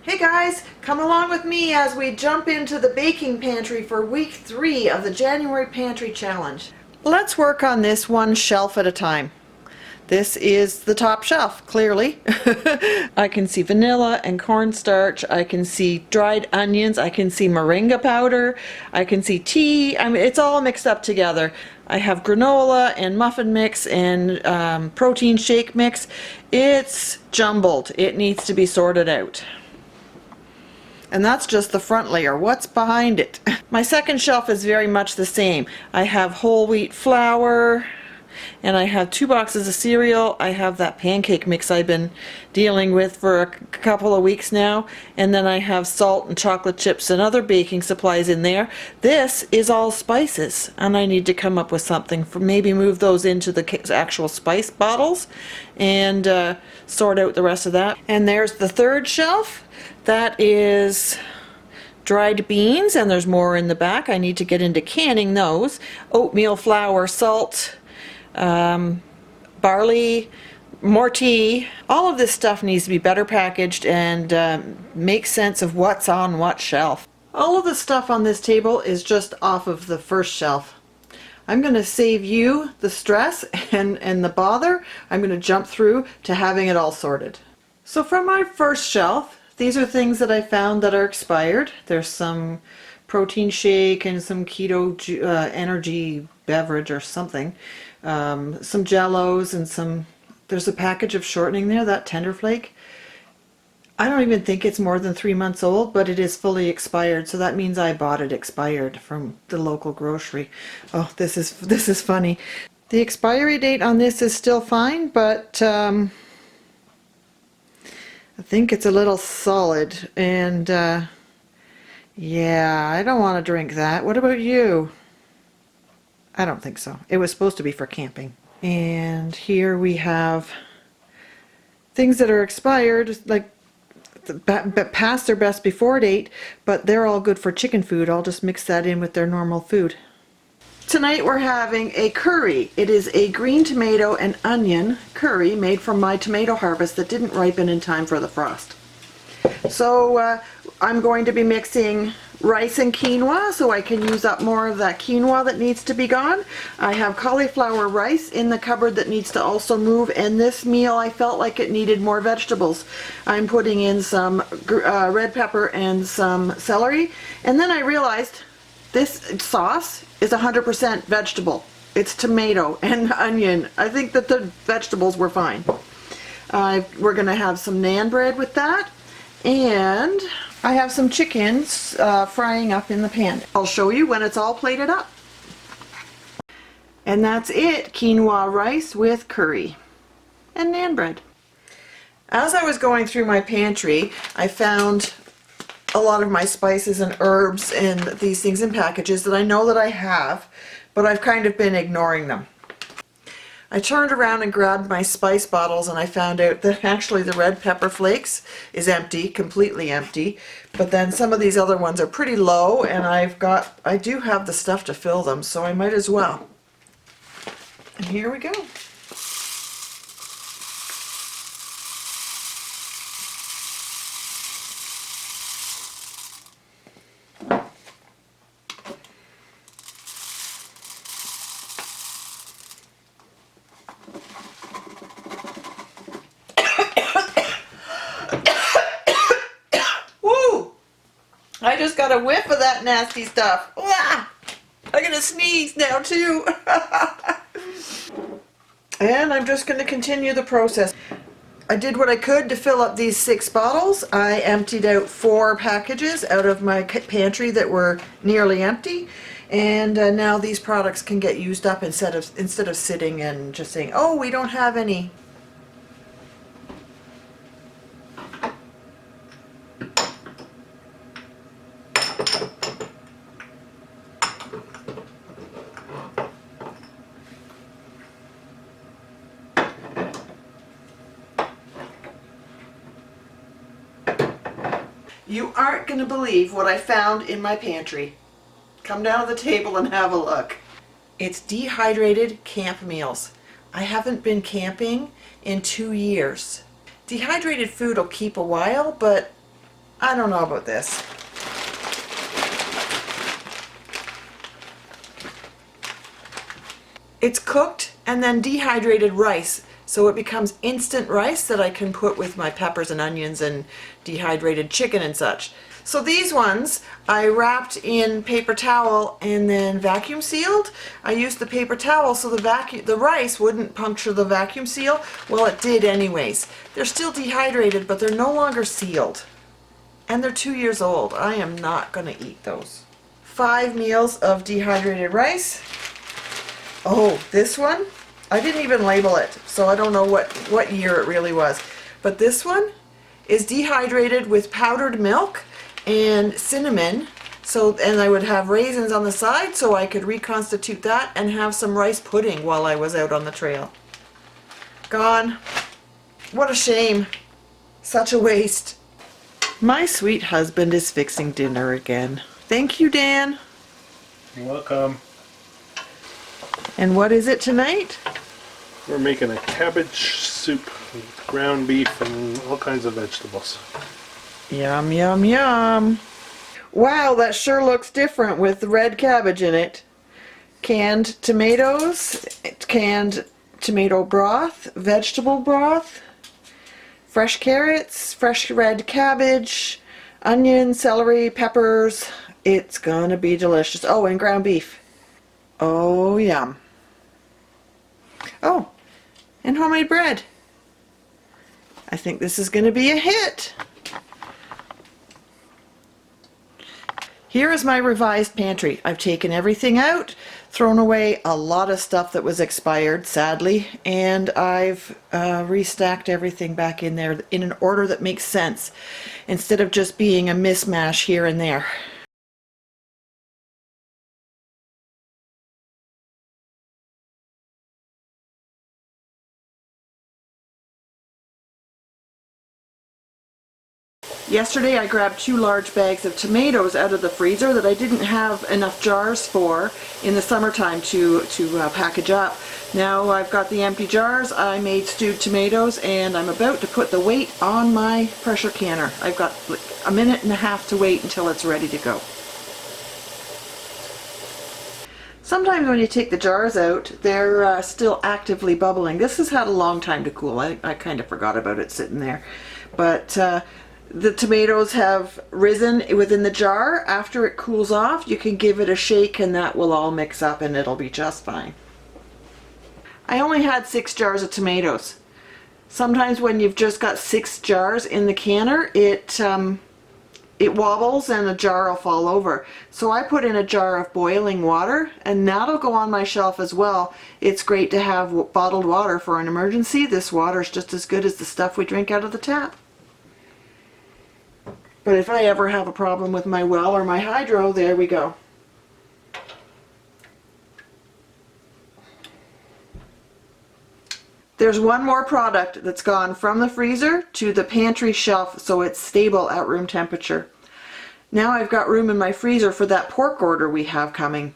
Hey guys, come along with me as we jump into the baking pantry for week 3 of the January Pantry Challenge. Let's work on this one shelf at a time. This is the top shelf, clearly. I can see vanilla and cornstarch. I can see dried onions. I can see moringa powder. I can see tea. I mean, it's all mixed up together. I have granola and muffin mix and protein shake mix. It's jumbled. It needs to be sorted out. And that's just the front layer. What's behind it? My second shelf is very much the same. I have whole wheat flour, and I have 2 boxes of cereal. I have that pancake mix I've been dealing with for a couple of weeks now, and then I have salt and chocolate chips and other baking supplies in there. This is all spices, and I need to come up with something for maybe move those into the actual spice bottles and sort out the rest of that. And there's the third shelf. That is dried beans, and there's more in the back. I need to get into canning those. Oatmeal flour, salt, barley, more tea. All of this stuff needs to be better packaged and make sense of what's on what shelf. All of the stuff on this table is just off of the first shelf. I'm going to save you the stress and the bother. I'm going to jump through to having it all sorted. So from my first shelf, these are things that I found that are expired. There's some protein shake and some keto energy beverage or something. Some Jellos and there's a package of shortening there, that Tender Flake. I don't even think it's more than 3 months old, but it is fully expired, so that means I bought it expired from the local grocery. Oh, this is funny. The expiry date on this is still fine, but I think it's a little solid, and yeah, I don't want to drink that. What about you? I don't think so. It was supposed to be for camping. And here we have things that are expired, like past their best before date, but they're all good for chicken food. I'll just mix that in with their normal food. Tonight we're having a curry. It is a green tomato and onion curry made from my tomato harvest that didn't ripen in time for the frost. So I'm going to be mixing rice and quinoa so I can use up more of that quinoa that needs to be gone. I have cauliflower rice in the cupboard that needs to also move, and this meal I felt like it needed more vegetables. I'm putting in some red pepper and some celery, and then I realized this sauce is 100% vegetable. It's tomato and onion. I think that the vegetables were fine. We're going to have some naan bread with that, and I have some chickens frying up in the pan. I'll show you when it's all plated up. And that's it, quinoa rice with curry and naan bread. As I was going through my pantry, I found a lot of my spices and herbs and these things in packages that I know that I have, but I've kind of been ignoring them. I turned around and grabbed my spice bottles, and I found out that actually the red pepper flakes is empty, completely empty, but then some of these other ones are pretty low, and I do have the stuff to fill them, so I might as well. And here we go. I just got a whiff of that nasty stuff. Ah! I'm gonna sneeze now too. And I'm just gonna continue the process. I did what I could to fill up these 6 bottles. I emptied out 4 packages out of my pantry that were nearly empty, and now these products can get used up instead of sitting and just saying, oh, we don't have any. You aren't going to believe what I found in my pantry. Come down to the table and have a look. It's dehydrated camp meals. I haven't been camping in 2 years. Dehydrated food will keep a while, but I don't know about this. It's cooked and then dehydrated rice, so it becomes instant rice that I can put with my peppers and onions and dehydrated chicken and such. So these ones I wrapped in paper towel and then vacuum sealed. I used the paper towel so the rice wouldn't puncture the vacuum seal. Well, it did anyways. They're still dehydrated, but they're no longer sealed. And they're 2 years old. I am not gonna eat those. 5 meals of dehydrated rice. Oh, this one, I didn't even label it, so I don't know what year it really was. But this one is dehydrated with powdered milk and cinnamon. And I would have raisins on the side so I could reconstitute that and have some rice pudding while I was out on the trail. Gone. What a shame. Such a waste. My sweet husband is fixing dinner again. Thank you, Dan. You're welcome. And what is it tonight? We're making a cabbage soup with ground beef and all kinds of vegetables. Yum, yum, yum. Wow, that sure looks different with the red cabbage in it. Canned tomatoes, canned tomato broth, vegetable broth, fresh carrots, fresh red cabbage, onion, celery, peppers. It's gonna be delicious. Oh, and ground beef. Oh, yum. Oh, and homemade bread. I think this is going to be a hit. Here is my revised pantry. I've taken everything out, thrown away a lot of stuff that was expired, sadly, and I've restacked everything back in there in an order that makes sense, instead of just being a mismatch here and there. Yesterday I grabbed 2 large bags of tomatoes out of the freezer that I didn't have enough jars for in the summertime to package up. Now I've got the empty jars. I made stewed tomatoes and I'm about to put the weight on my pressure canner. I've got like a minute and a half to wait until it's ready to go. Sometimes when you take the jars out, they're still actively bubbling. This has had a long time to cool. I kind of forgot about it sitting there. But the tomatoes have risen within the jar. After it cools off, you can give it a shake and that will all mix up and it'll be just fine. I only had 6 jars of tomatoes. Sometimes when you've just got 6 jars in the canner, it wobbles and the jar will fall over. So I put in a jar of boiling water and that'll go on my shelf as well. It's great to have bottled water for an emergency. This water is just as good as the stuff we drink out of the tap. But if I ever have a problem with my well or my hydro, there we go. There's one more product that's gone from the freezer to the pantry shelf so it's stable at room temperature. Now I've got room in my freezer for that pork order we have coming.